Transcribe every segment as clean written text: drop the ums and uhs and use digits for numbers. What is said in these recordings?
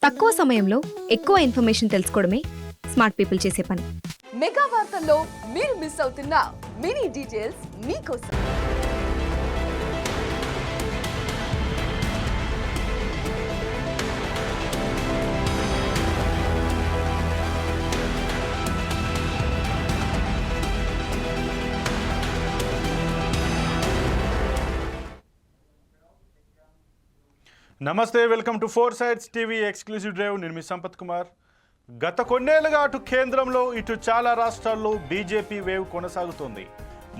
తక్కువ సమయంలో ఎక్కువ ఇన్ఫర్మేషన్ తెలుసుకోవడమే స్మార్ట్ పీపుల్ చేసే పని. మెగా వార్తల్లో మీరు మిస్ అవుతున్న మినీ డీటెయిల్స్ మీకోసం. నమస్తే, welcome to 4 sides TV exclusive drive. నేను మీ సంపత్ కుమార్. గత కొన్నేళ్లుగా అటు కేంద్రంలో ఇటు చాలా రాష్ట్రాల్లో బీజేపీ వేవ్ కొనసాగుతోంది.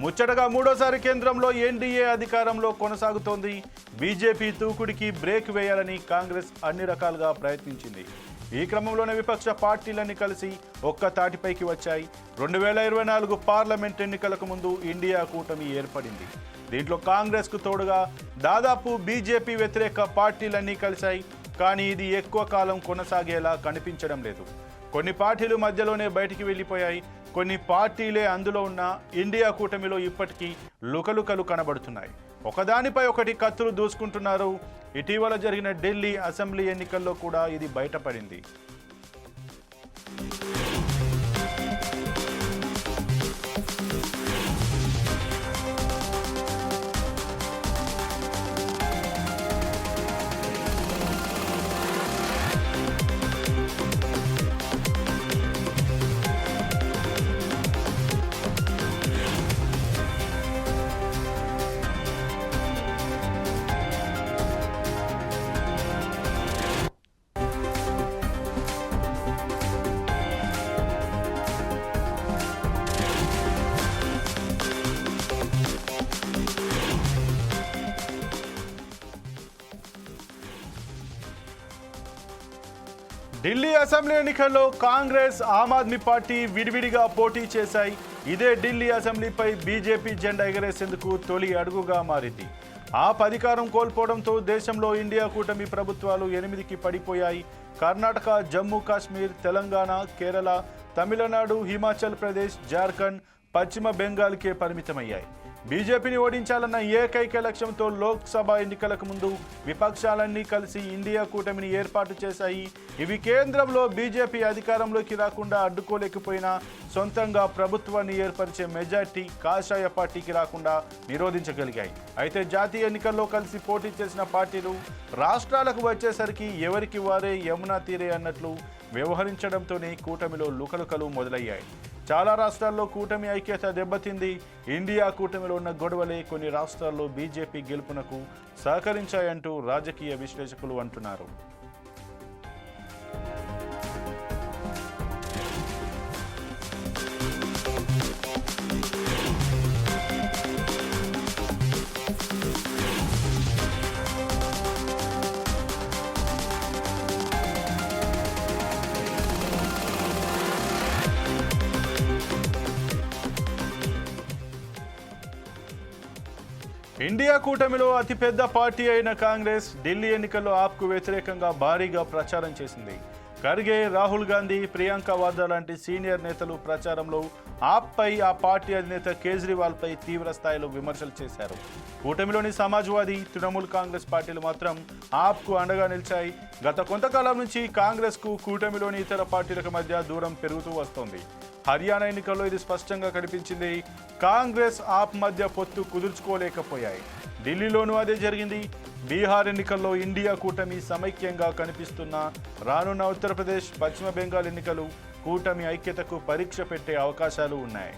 ముచ్చటగా మూడోసారి కేంద్రంలో ఎన్డీఏ అధికారంలో కొనసాగుతోంది. బీజేపీ తూకుడికి బ్రేక్ వేయాలని కాంగ్రెస్ అన్ని రకాలుగా ప్రయత్నించింది. ఈ క్రమంలోనే విపక్ష పార్టీలన్నీ కలిసి ఒక్క తాటిపైకి వచ్చాయి. 2024 పార్లమెంట్ ఎన్నికలకు ముందు ఇండియా కూటమి ఏర్పడింది. దీంట్లో కాంగ్రెస్కు తోడుగా దాదాపు బీజేపీ వ్యతిరేక పార్టీలన్నీ కలిశాయి. కానీ ఇది ఎక్కువ కాలం కొనసాగేలా కనిపించడం లేదు. కొన్ని పార్టీలు మధ్యలోనే బయటికి వెళ్ళిపోయాయి. కొన్ని పార్టీలే అందులో ఉన్న ఇండియా కూటమిలో ఇప్పటికీ లుకలుకలు కనబడుతున్నాయి. ఒకదానిపై ఒకటి కత్తులు దూసుకుంటున్నారు. ఇటీవల జరిగిన ఢిల్లీ అసెంబ్లీ ఎన్నికల్లో కూడా ఇది బయటపడింది. ఢిల్లీ అసెంబ్లీ ఎన్నికల్లో కాంగ్రెస్, ఆమ్ ఆద్మీ పార్టీ విడివిడిగా పోటీ చేశాయి. ఇదే ఢిల్లీ అసెంబ్లీపై బీజేపీ జెండా ఎగరేసేందుకు తొలి అడుగుగా మారింది. అధికారం కోల్పోవడంతో దేశంలో ఇండియా కూటమి ప్రభుత్వాలు 8కి పడిపోయాయి. కర్ణాటక, జమ్మూ కాశ్మీర్, తెలంగాణ, కేరళ, తమిళనాడు, హిమాచల్ ప్రదేశ్, జార్ఖండ్, పశ్చిమ బెంగాల్కే పరిమితమయ్యాయి. బీజేపీని ఓడించాలన్న ఏకైక లక్ష్యంతో లోక్సభ ఎన్నికలకు ముందు విపక్షాలన్నీ కలిసి ఇండియా కూటమిని ఏర్పాటు చేశాయి. ఇవి కేంద్రంలో బీజేపీ అధికారంలోకి రాకుండా అడ్డుకోలేకపోయినా సొంతంగా ప్రభుత్వాన్ని ఏర్పరిచే మెజార్టీ కాషాయ పార్టీకి రాకుండా నిరోధించగలిగాయి. అయితే జాతీయ ఎన్నికల్లో కలిసి పోటీ చేసిన పార్టీలు రాష్ట్రాలకు వచ్చేసరికి ఎవరికి వారే యమునా తీరే అన్నట్లు వ్యవహరించడంతోనే కూటమిలో లుకలుకలు మొదలయ్యాయి. చాలా రాష్ట్రాల్లో కూటమి ఐక్యత దెబ్బతింది. ఇండియా కూటమిలో ఉన్న గొడవలే కొన్ని రాష్ట్రాల్లో బీజేపీ గెలుపునకు సహకరించాయంటూ రాజకీయ విశ్లేషకులు అంటున్నారు. ఇండియా కూటమిలో అతిపెద్ద పార్టీ అయిన కాంగ్రెస్ ఢిల్లీ ఎన్నికల్లో ఆప్కు వ్యతిరేకంగా భారీగా ప్రచారం చేసింది. ఖర్గే, రాహుల్ గాంధీ, ప్రియాంక వాద్రా లాంటి సీనియర్ నేతలు ప్రచారంలో ఆప్పై, ఆ పార్టీ అధినేత కేజ్రీవాల్పై తీవ్ర స్థాయిలో విమర్శలు చేశారు. కూటమిలోని సమాజ్వాదీ, తృణమూల్ కాంగ్రెస్ పార్టీలు మాత్రం ఆప్కు అండగా నిలిచాయి. గత కొంతకాలం నుంచి కాంగ్రెస్కు కూటమిలోని ఇతర పార్టీలకు మధ్య దూరం పెరుగుతూ వస్తోంది. హర్యానా ఎన్నికల్లో ఇది స్పష్టంగా కనిపించింది. కాంగ్రెస్, ఆప్ మధ్య పొత్తు కుదుర్చుకోలేకపోయాయి. ఢిల్లీలోనూ అదే జరిగింది. బీహార్ ఎన్నికల్లో ఇండియా కూటమి సమైక్యంగా కనిపిస్తున్న రానున్న ఉత్తరప్రదేశ్, పశ్చిమ బెంగాల్ ఎన్నికలు కూటమి ఐక్యతకు పరీక్ష పెట్టే అవకాశాలు ఉన్నాయి.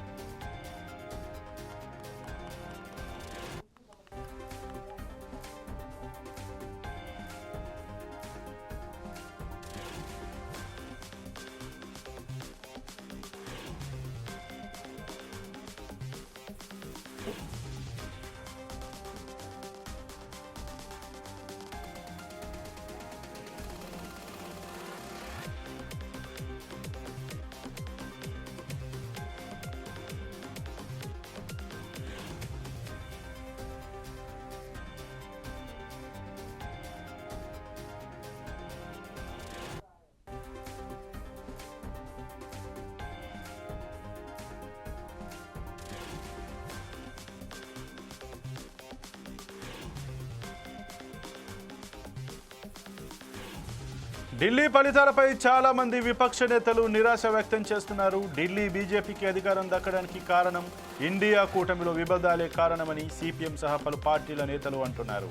ఢిల్లీ ఫలితాలపై చాలా మంది విపక్ష నేతలు నిరాశ వ్యక్తం చేస్తున్నారు. ఢిల్లీ బీజేపీకి అధికారం దక్కడానికి కారణం ఇండియా కూటమిలో విభేదాలే కారణమని సిపిఎం సహా పలు పార్టీల నేతలు అంటున్నారు.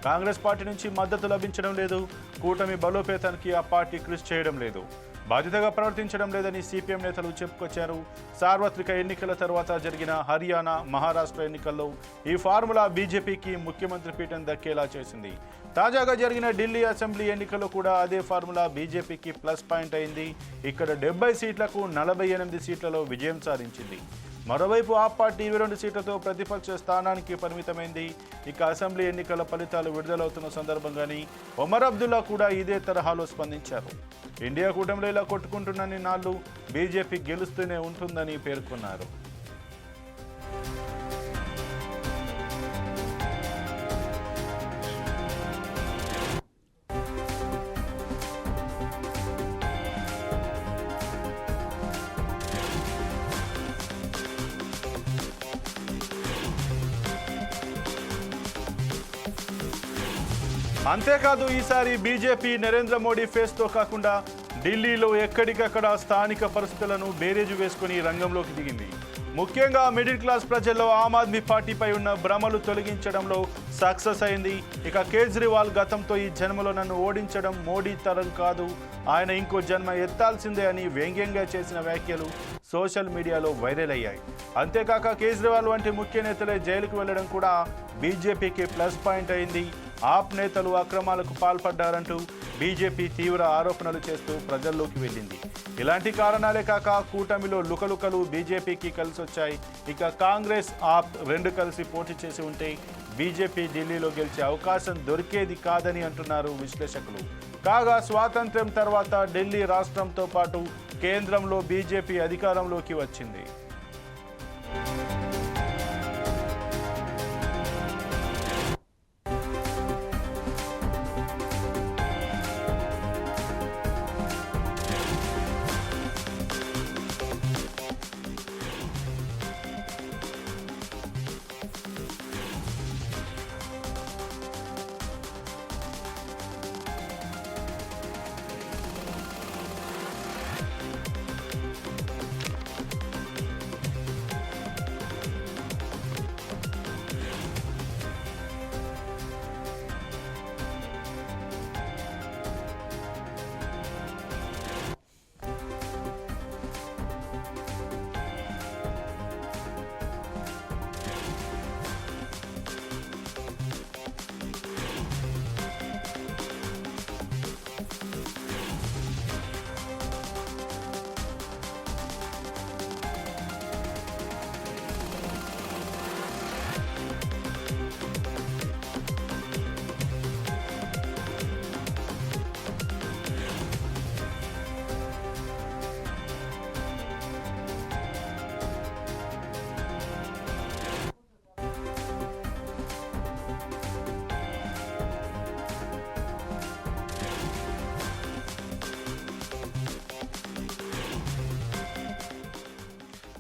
కాంగ్రెస్ పార్టీ నుంచి మద్దతు లభించడం లేదు. కూటమి బలోపేతానికి ఆ పార్టీ కృషి చేయడం లేదు. బాధ్యతగా ప్రవర్తించడం లేదని సిపిఎం నేతలు చెప్పుకొచ్చారు. సార్వత్రిక ఎన్నికల తర్వాత జరిగిన హర్యానా, మహారాష్ట్ర ఎన్నికల్లో ఈ ఫార్ములా బీజేపీకి ముఖ్యమంత్రి పీఠం దక్కేలా చేసింది. తాజాగా జరిగిన ఢిల్లీ అసెంబ్లీ ఎన్నికల్లో కూడా అదే ఫార్ములా బీజేపీకి ప్లస్ పాయింట్ అయింది. ఇక్కడ 70 సీట్లకు 48 సీట్లలో విజయం సాధించింది. మరోవైపు ఆ పార్టీ 22 సీట్లతో ప్రతిపక్ష స్థానానికి పరిమితమైంది. ఇక అసెంబ్లీ ఎన్నికల ఫలితాలు విడుదలవుతున్న సందర్భంగానే ఒమర్ అబ్దుల్లా కూడా ఇదే తరహాలో స్పందించారు. ఇండియా కూటమిలో ఇలా కొట్టుకుంటున్న నాళ్ళు బీజేపీ గెలుస్తూనే ఉంటుందని పేర్కొన్నారు. అంతేకాదు ఈసారి బీజేపీ నరేంద్ర మోడీ ఫేస్తో కాకుండా ఢిల్లీలో ఎక్కడికక్కడ స్థానిక పరిస్థితులను బేరేజు వేసుకుని రంగంలోకి దిగింది. ముఖ్యంగా మిడిల్ క్లాస్ ప్రజల్లో ఆమ్ ఆద్మీ పార్టీపై ఉన్న భ్రమలు తొలగించడంలో సక్సెస్ అయింది. ఇక కేజ్రీవాల్ గతంతో ఈ జన్మలో నన్ను ఓడించడం మోడీ తరం కాదు, ఆయన ఇంకో జన్మ ఎత్తాల్సిందే అని వ్యంగ్యంగా చేసిన వ్యాఖ్యలు సోషల్ మీడియాలో వైరల్ అయ్యాయి. అంతేకాక కేజ్రీవాల్ వంటి ముఖ్య నేతలే జైలుకు వెళ్లడం కూడా బీజేపీకి ప్లస్ పాయింట్ అయింది. ఆప్ నేతలు అక్రమాలకు పాల్పడ్డారంటూ బీజేపీ తీవ్ర ఆరోపణలు చేస్తూ ప్రజల్లోకి వెళ్ళింది. ఇలాంటి కారణాలే కాక కూటమిలో లుకలుకలు బీజేపీకి కలిసొచ్చాయి. ఇక కాంగ్రెస్, ఆప్ రెండు కలిసి పోటీ చేసి ఉంటే బీజేపీ ఢిల్లీలో గెలిచే అవకాశం దొరికేది కాదని అంటున్నారు విశ్లేషకులు. కాగా స్వాతంత్ర్యం తర్వాత ఢిల్లీ రాష్ట్రంతో పాటు కేంద్రంలో బీజేపీ అధికారంలోకి వచ్చింది.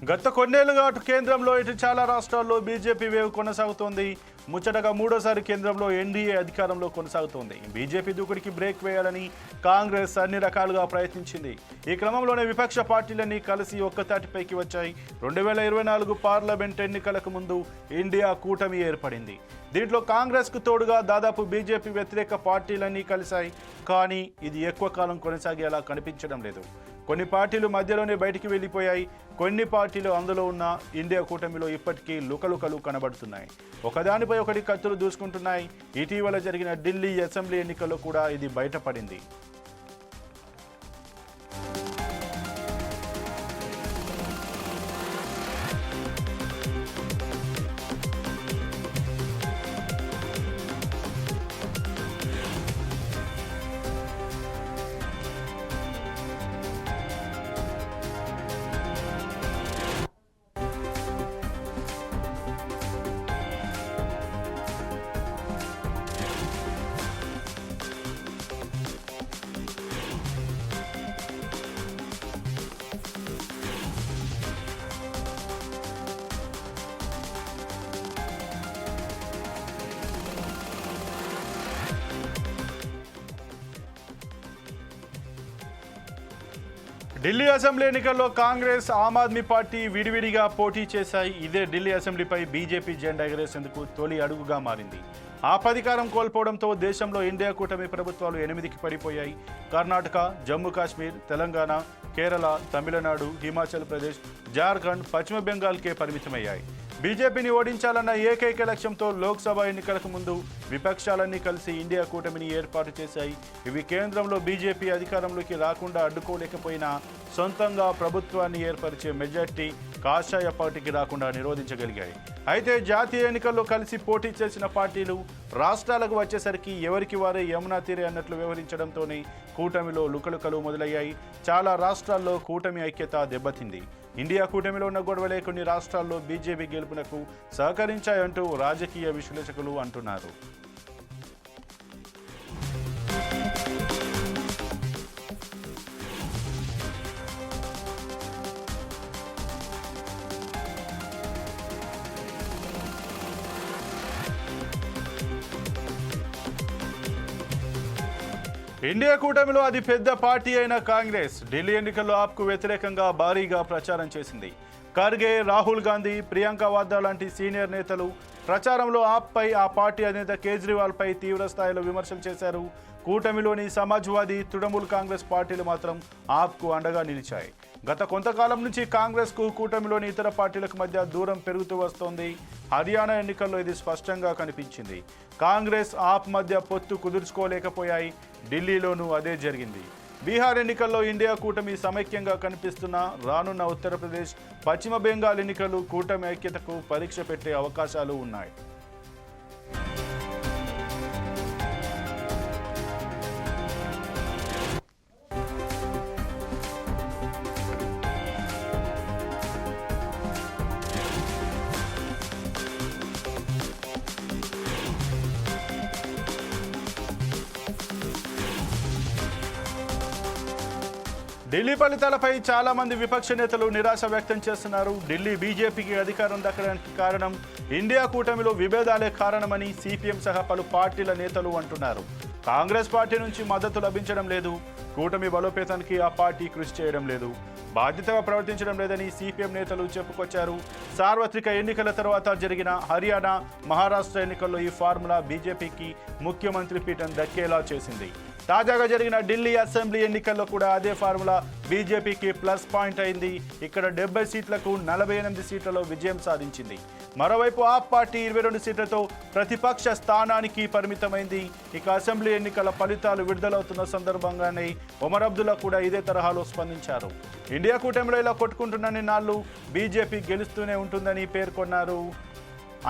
గత కొన్నేళ్లుగా అటు కేంద్రంలో ఇటు చాలా రాష్ట్రాల్లో బీజేపీ వేవ్ కొనసాగుతోంది. ముచ్చటగా మూడోసారి కేంద్రంలో ఎన్డీఏ అధికారంలో కొనసాగుతోంది. బీజేపీ దూకుడికి బ్రేక్ వేయాలని కాంగ్రెస్ అన్ని రకాలుగా ప్రయత్నించింది. ఈ క్రమంలోనే విపక్ష పార్టీలన్నీ కలిసి ఒక్కతాటిపైకి వచ్చాయి. 2024 పార్లమెంట్ ఎన్నికలకు ముందు ఇండియా కూటమి ఏర్పడింది. దీంట్లో కాంగ్రెస్కు తోడుగా దాదాపు బీజేపీ వ్యతిరేక పార్టీలన్నీ కలిశాయి. కానీ ఇది ఎక్కువ కాలం కొనసాగేలా కనిపించడం లేదు. కొన్ని పార్టీలు మధ్యలోనే బయటికి వెళ్ళిపోయాయి. కొన్ని పార్టీలు అందులో ఉన్న ఇండియా కూటమిలో ఇప్పటికీ లుకలుకలు కనబడుతున్నాయి. ఒకదానిపై ఒకటి కత్తులు దూసుకుంటున్నాయి. ఇటీవల జరిగిన ఢిల్లీ అసెంబ్లీ ఎన్నికల్లో కూడా ఇది బయటపడింది. ఢిల్లీ అసెంబ్లీ ఎన్నికల్లో కాంగ్రెస్ ఆమ్ ఆద్మీ పార్టీ విడివిడిగా పోటీ చేశాయి. ఇదే ఢిల్లీ అసెంబ్లీపై బీజేపీ జెండా ఎగరేసేందుకు తొలి అడుగుగా మారింది. అధికారం కోల్పోవడంతో దేశంలో ఇండియా కూటమి ప్రభుత్వాలు 8కి పడిపోయాయి. కర్ణాటక, జమ్మూ కాశ్మీర్, తెలంగాణ, కేరళ, తమిళనాడు, హిమాచల్ ప్రదేశ్, జార్ఖండ్, పశ్చిమ బెంగాల్కే పరిమితమయ్యాయి. బీజేపీని ఓడించాలన్న ఏకైక లక్ష్యంతో లోక్సభ ఎన్నికలకు ముందు విపక్షాలన్నీ కలిసి ఇండియా కూటమిని ఏర్పాటు చేశాయి. ఇవి కేంద్రంలో బీజేపీ అధికారంలోకి రాకుండా అడ్డుకోలేకపోయినా సొంతంగా ప్రభుత్వాన్ని ఏర్పరిచే మెజార్టీ కాషాయ పార్టీకి రాకుండా నిరోధించగలిగాయి. అయితే జాతీయ ఎన్నికల్లో కలిసి పోటీ చేసిన పార్టీలు రాష్ట్రాలకు వచ్చేసరికి ఎవరికి వారే యమునా తీరే అన్నట్లు వ్యవహరించడంతోనే కూటమిలో లుకలుకలు మొదలయ్యాయి. చాలా రాష్ట్రాల్లో కూటమి ఐక్యత దెబ్బతింది. ఇండియా కూటమిలో ఉన్న గొడవలే కొన్ని రాష్ట్రాల్లో బీజేపీ గెలుపునకు సహకరించాయంటూ రాజకీయ విశ్లేషకులు అంటున్నారు. ఇండియా కూటమిలో అతి పెద్ద పార్టీ అయిన కాంగ్రెస్ ఢిల్లీ ఎన్నికల్లో ఆప్కు వ్యతిరేకంగా భారీగా ప్రచారం చేసింది. ఖర్గే, రాహుల్ గాంధీ, ప్రియాంక వాద్రా లాంటి సీనియర్ నేతలు ప్రచారంలో ఆప్పై, ఆ పార్టీ అధినేత కేజ్రీవాల్పై తీవ్ర స్థాయిలో విమర్శలు చేశారు. కూటమిలోని సమాజ్వాదీ, తృణమూల్ కాంగ్రెస్ పార్టీలు మాత్రం ఆప్కు అండగా నిలిచాయి. గత కొంతకాలం నుంచి కాంగ్రెస్కు కూటమిలోని ఇతర పార్టీలకు మధ్య దూరం పెరుగుతూ వస్తోంది. హర్యానా ఎన్నికల్లో ఇది స్పష్టంగా కనిపించింది. కాంగ్రెస్, ఆప్ మధ్య పొత్తు కుదుర్చుకోలేకపోయాయి. ఢిల్లీలోనూ అదే జరిగింది. బీహార్ ఎన్నికల్లో ఇండియా కూటమి సమైక్యంగా కనిపిస్తున్నా రానున్న ఉత్తరప్రదేశ్, పశ్చిమ బెంగాల్ ఎన్నికలు కూటమి ఐక్యతకు పరీక్ష పెట్టే అవకాశాలు ఉన్నాయి. ఢిల్లీ ఫలితాలపై చాలా మంది విపక్ష నేతలు నిరాశ వ్యక్తం చేస్తున్నారు. ఢిల్లీ బీజేపీకి అధికారం దక్కడానికి కారణం ఇండియా కూటమిలో విభేదాలే కారణమని సిపిఎం సహా పలు పార్టీల నేతలు అంటున్నారు. కాంగ్రెస్ పార్టీ నుంచి మద్దతు లభించడం లేదు. కూటమి బలోపేతానికి ఆ పార్టీ కృషి చేయడం లేదు. బాధ్యతగా ప్రవర్తించడం లేదని సిపిఎం నేతలు చెప్పుకొచ్చారు. సార్వత్రిక ఎన్నికల తర్వాత జరిగిన హర్యానా, మహారాష్ట్ర ఎన్నికల్లో ఈ ఫార్ములా బీజేపీకి ముఖ్యమంత్రి పీఠం దక్కేలా చేసింది. తాజాగా జరిగిన ఢిల్లీ అసెంబ్లీ ఎన్నికల్లో కూడా అదే ఫార్ములా బీజేపీకి ప్లస్ పాయింట్ అయింది. ఇక్కడ 70 సీట్లకు 48 సీట్లలో విజయం సాధించింది. మరోవైపు ఆప్ పార్టీ 22 సీట్లతో ప్రతిపక్ష స్థానానికి పరిమితమైంది. ఇక అసెంబ్లీ ఎన్నికల ఫలితాలు విడుదలవుతున్న సందర్భంగానే ఒమర్ అబ్దుల్లా కూడా ఇదే తరహాలో స్పందించారు. ఇండియా కూటమిలో ఇలా కొట్టుకుంటున్న నాళ్ళు బీజేపీ గెలుస్తూనే ఉంటుందని పేర్కొన్నారు.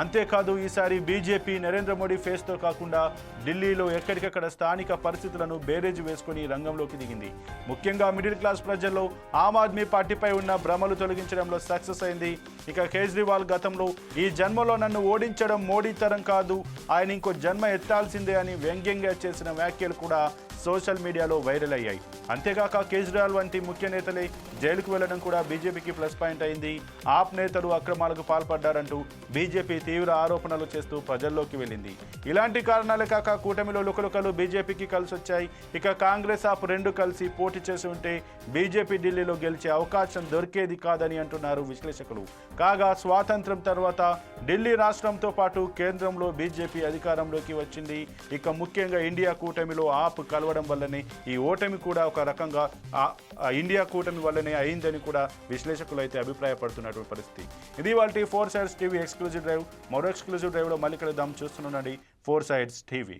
అంతేకాదు, ఈసారి బీజేపీ నరేంద్ర మోడీ ఫేస్తో కాకుండా ఢిల్లీలో ఎక్కడికక్కడ స్థానిక పరిస్థితులను బేరేజు వేసుకుని రంగంలోకి దిగింది. ముఖ్యంగా మిడిల్ క్లాస్ ప్రజల్లో ఆమ్ ఆద్మీ పార్టీపై ఉన్న భ్రమలు తొలగించడంలో సక్సెస్ అయింది. ఇక కేజ్రీవాల్ గతంలో ఈ జన్మలో నన్ను ఓడించడం మోడీ తరం కాదు, ఆయన ఇంకో జన్మ ఎత్తాల్సిందే అని వ్యంగ్యంగా చేసిన వ్యాఖ్యలు కూడా సోషల్ మీడియాలో వైరల్ అయ్యాయి. అంతేగాక కేజ్రీవాల్ వంటి ముఖ్య నేతలే జైలుకు వెళ్లడం కూడా బీజేపీకి ప్లస్ పాయింట్ అయింది. ఆప్ నేతలు అక్రమాలకు పాల్పడ్డారంటూ బీజేపీ తీవ్ర ఆరోపణలు చేస్తూ ప్రజల్లోకి వెళ్ళింది. ఇలాంటి కారణాలే కాక కూటమిలో లుకలుకలు బీజేపీకి కలిసి వచ్చాయి. ఇక కాంగ్రెస్, ఆప్ రెండు కలిసి పోటీ చేసి ఉంటే బీజేపీ ఢిల్లీలో గెలిచే అవకాశం దొరికేది కాదని అంటున్నారు విశ్లేషకులు. కాగా స్వాతంత్రం తర్వాత ఢిల్లీ రాష్ట్రంతో పాటు కేంద్రంలో బీజేపీ అధికారంలోకి వచ్చింది. ఇక ముఖ్యంగా ఇండియా కూటమిలో ఆప్ కలవడం వల్లనే ఈ ఓటమి కూడా ఒక రకంగా ఇండియా కూటమి వల్లనే అయిందని కూడా విశ్లేషకులు అయితే అభిప్రాయపడుతున్నటువంటి పరిస్థితి. ఇది వాళ్ళ 4 Sides టీవీ ఎక్స్క్లూజివ్ డ్రైవ్. మరో ఎక్స్క్లూజివ్ డ్రైవ్లో మళ్ళీ కలుద్దాం. చూస్తున్నానండి 4 Sides టీవీ.